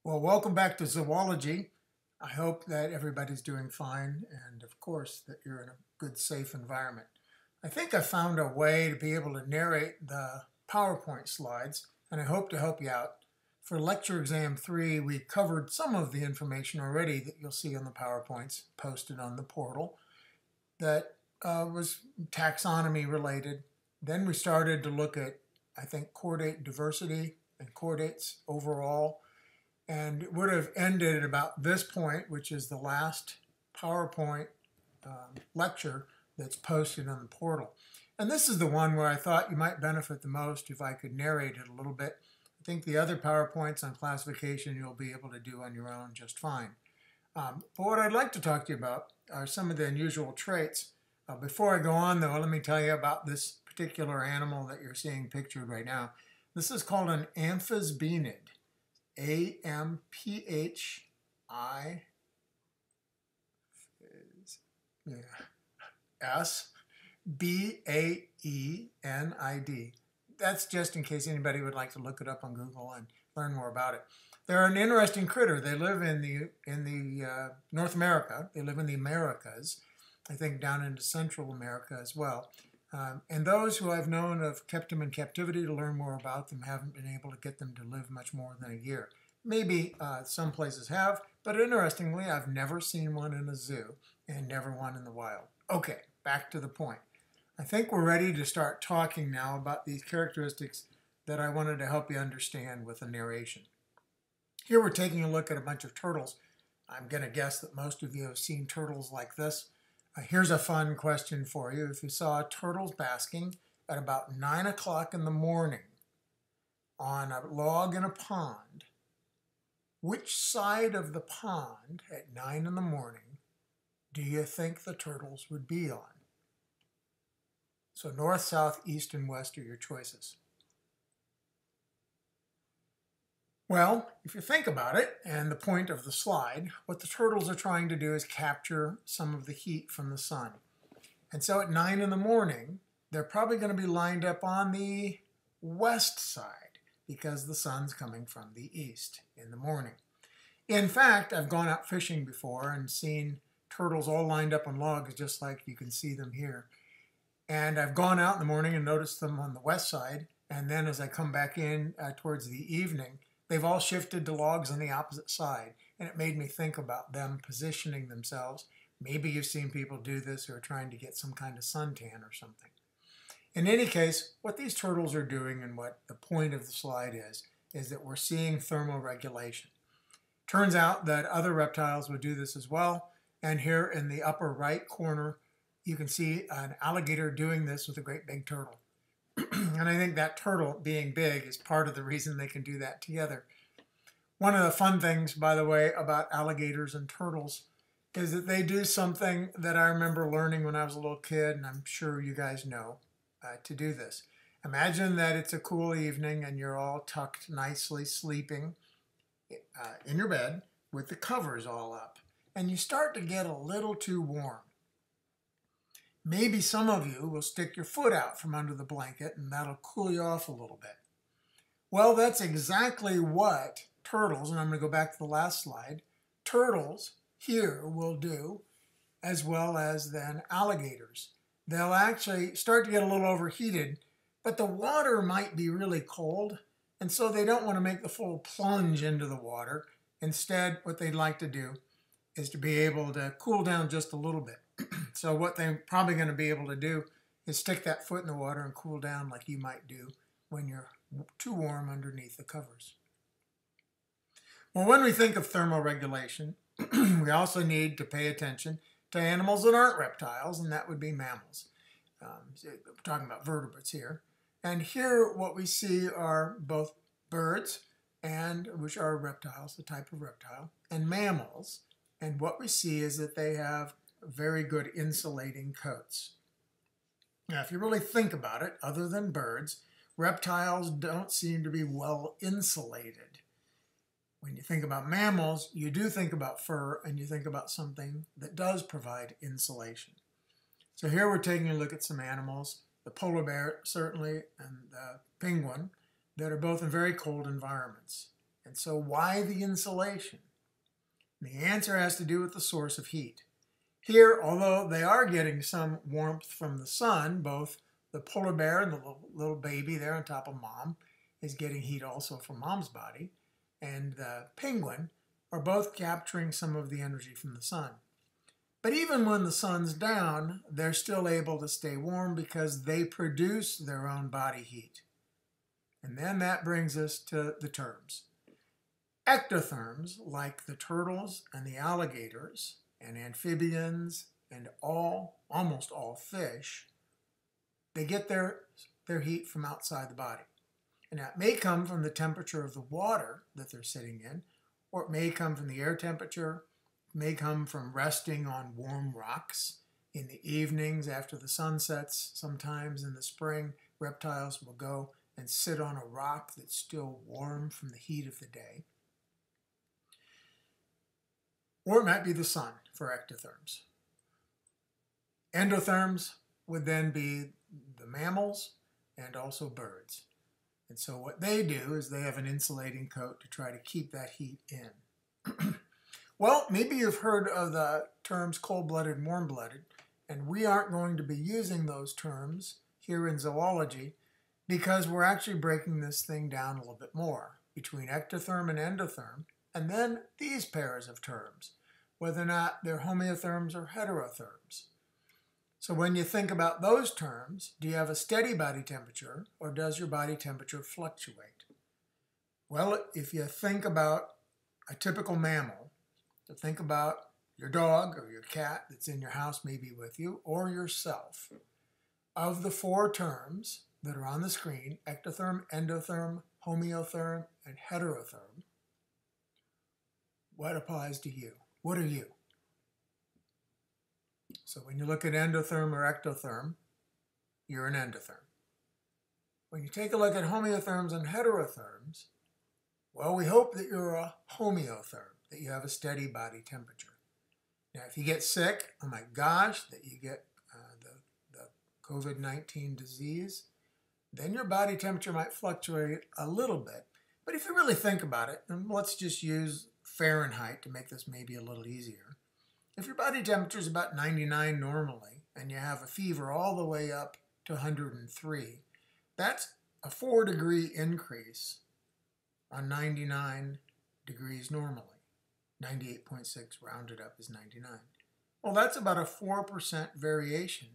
Well, welcome back to zoology. I hope that everybody's doing fine and, of course, that you're in a good, safe environment. I think I found a way to be able to narrate the PowerPoint slides, and I hope to help you out. For lecture exam 3, we covered some of the information already that you'll see on the PowerPoints posted on the portal that was taxonomy related. Then we started to look at, I think, chordate diversity and chordates overall. And it would have ended at about this point, which is the last PowerPoint lecture that's posted on the portal. And this is the one where I thought you might benefit the most if I could narrate it a little bit. I think the other PowerPoints on classification you'll be able to do on your own just fine. But what I'd like to talk to you about are some of the unusual traits. Before I go on, though, let me tell you about this particular animal that you're seeing pictured right now. This is called an amphisbaenid. Amphisbaenid. That's just in case anybody would like to look it up on Google and learn more about it. They're an interesting critter. They live in the North America. They live in the Americas. I think down into Central America as well. And those who I've known have kept them in captivity to learn more about them haven't been able to get them to live much more than a year. Maybe some places have, but interestingly, I've never seen one in a zoo and never one in the wild. Okay, back to the point. I think we're ready to start talking now about these characteristics that I wanted to help you understand with a narration. Here we're taking a look at a bunch of turtles. I'm going to guess that most of you have seen turtles like this. Here's a fun question for you. If you saw turtles basking at about 9 o'clock in the morning on a log in a pond, which side of the pond at 9 in the morning do you think the turtles would be on? So north, south, east, and west are your choices. Well, if you think about it, and the point of the slide, what the turtles are trying to do is capture some of the heat from the sun. And so at 9 in the morning, they're probably going to be lined up on the west side because the sun's coming from the east in the morning. In fact, I've gone out fishing before and seen turtles all lined up on logs just like you can see them here. And I've gone out in the morning and noticed them on the west side, and then as I come back in towards the evening, they've all shifted to logs on the opposite side, and it made me think about them positioning themselves. Maybe you've seen people do this who are trying to get some kind of suntan or something. In any case, what these turtles are doing and what the point of the slide is that we're seeing thermoregulation. Turns out that other reptiles would do this as well, and here in the upper right corner, you can see an alligator doing this with a great big turtle. And I think that turtle being big is part of the reason they can do that together. One of the fun things, by the way, about alligators and turtles is that they do something that I remember learning when I was a little kid, and I'm sure you guys know to do this. Imagine that it's a cool evening and you're all tucked nicely sleeping in your bed with the covers all up, and you start to get a little too warm. Maybe some of you will stick your foot out from under the blanket and that'll cool you off a little bit. Well, that's exactly what turtles, and I'm going to go back to the last slide, turtles here will do, as well as then alligators. They'll actually start to get a little overheated, but the water might be really cold, and so they don't want to make the full plunge into the water. Instead, what they'd like to do is to be able to cool down just a little bit. So what they're probably going to be able to do is stick that foot in the water and cool down like you might do when you're too warm underneath the covers. Well, when we think of thermoregulation, we also need to pay attention to animals that aren't reptiles, and that would be mammals. So we're talking about vertebrates here. And here what we see are both birds, and which are reptiles, the type of reptile, and mammals. And what we see is that they have very good insulating coats. Now, if you really think about it, other than birds, reptiles don't seem to be well insulated. When you think about mammals, you do think about fur, and you think about something that does provide insulation. So here we're taking a look at some animals, the polar bear certainly, and the penguin, that are both in very cold environments. And so why the insulation? And the answer has to do with the source of heat. Here, although they are getting some warmth from the sun, both the polar bear and the little baby there on top of mom is getting heat also from mom's body, and the penguin are both capturing some of the energy from the sun. But even when the sun's down, they're still able to stay warm because they produce their own body heat. And then that brings us to the terms. Ectotherms, like the turtles and the alligators and amphibians and almost all fish, they get their heat from outside the body. And that may come from the temperature of the water that they're sitting in, or it may come from the air temperature, it may come from resting on warm rocks in the evenings after the sun sets. Sometimes in the spring, reptiles will go and sit on a rock that's still warm from the heat of the day. Or it might be the sun for ectotherms. Endotherms would then be the mammals and also birds. And so what they do is they have an insulating coat to try to keep that heat in. Well, maybe you've heard of the terms cold-blooded and warm-blooded, and we aren't going to be using those terms here in zoology because we're actually breaking this thing down a little bit more between ectotherm and endotherm, and then these pairs of terms, whether or not they're homeotherms or heterotherms. So when you think about those terms, do you have a steady body temperature or does your body temperature fluctuate? Well, if you think about a typical mammal, so think about your dog or your cat that's in your house maybe with you, or yourself. Of the four terms that are on the screen, ectotherm, endotherm, homeotherm, and heterotherm, what applies to you? What are you? So when you look at endotherm or ectotherm, you're an endotherm. When you take a look at homeotherms and heterotherms, well, we hope that you're a homeotherm, that you have a steady body temperature. Now, if you get sick, oh my gosh, that you get the COVID-19 disease, then your body temperature might fluctuate a little bit. But if you really think about it, and let's just use Fahrenheit to make this maybe a little easier. If your body temperature is about 99 normally, and you have a fever all the way up to 103, that's a 4-degree increase on 99 degrees normally. 98.6 rounded up is 99. Well, that's about a 4% variation.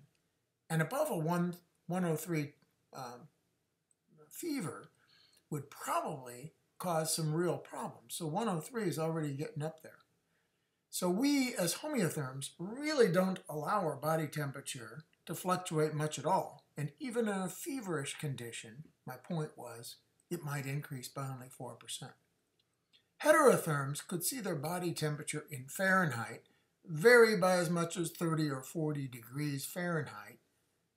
And above a 103 fever would probably cause some real problems. So 103 is already getting up there. So we, as homeotherms, really don't allow our body temperature to fluctuate much at all. And even in a feverish condition, my point was, it might increase by only 4%. Heterotherms could see their body temperature in Fahrenheit vary by as much as 30 or 40 degrees Fahrenheit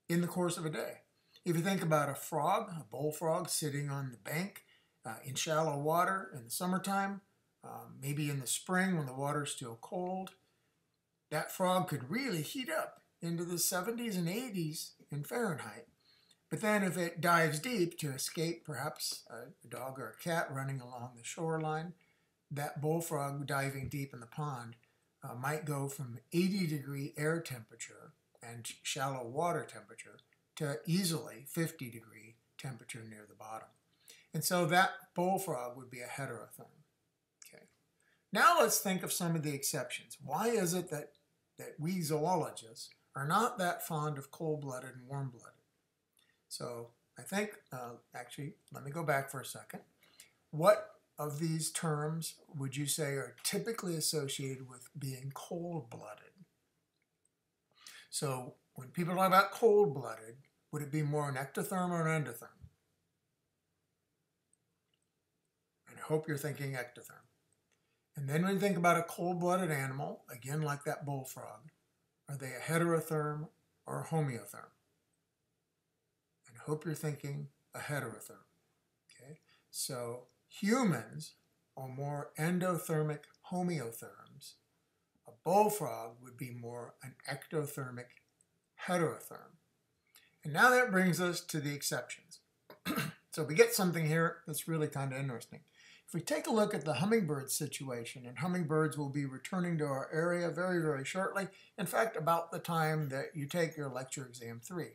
in the course of a day. If you think about a frog, a bullfrog sitting on the bank in shallow water in the summertime, maybe in the spring when the water's still cold, that frog could really heat up into the 70s and 80s in Fahrenheit. But then if it dives deep to escape perhaps a dog or a cat running along the shoreline, that bullfrog diving deep in the pond might go from 80-degree air temperature and shallow water temperature to easily 50-degree temperature near the bottom. And so that bullfrog would be a heterotherm. Okay. Now let's think of some of the exceptions. Why is it that we zoologists are not that fond of cold-blooded and warm-blooded? So I think, actually, let me go back for a second. What of these terms would you say are typically associated with being cold-blooded? So when people talk about cold-blooded, would it be more an ectotherm or an endotherm? And I hope you're thinking ectotherm. And then when you think about a cold-blooded animal, again like that bullfrog, are they a heterotherm or a homeotherm? And I hope you're thinking a heterotherm. Okay, so humans are more endothermic homeotherms. A bullfrog would be more an ectothermic heterotherm. And now that brings us to the exceptions. So we get something here that's really kind of interesting. If we take a look at the hummingbird situation, and hummingbirds will be returning to our area very, very shortly. In fact, about the time that you take your lecture exam 3.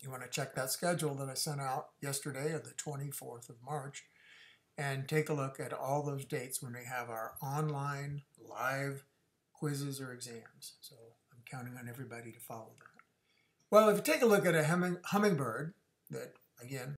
You want to check that schedule that I sent out yesterday of the 24th of March and take a look at all those dates when we have our online live quizzes or exams. So I'm counting on everybody to follow that. Well, if you take a look at a hummingbird that, again,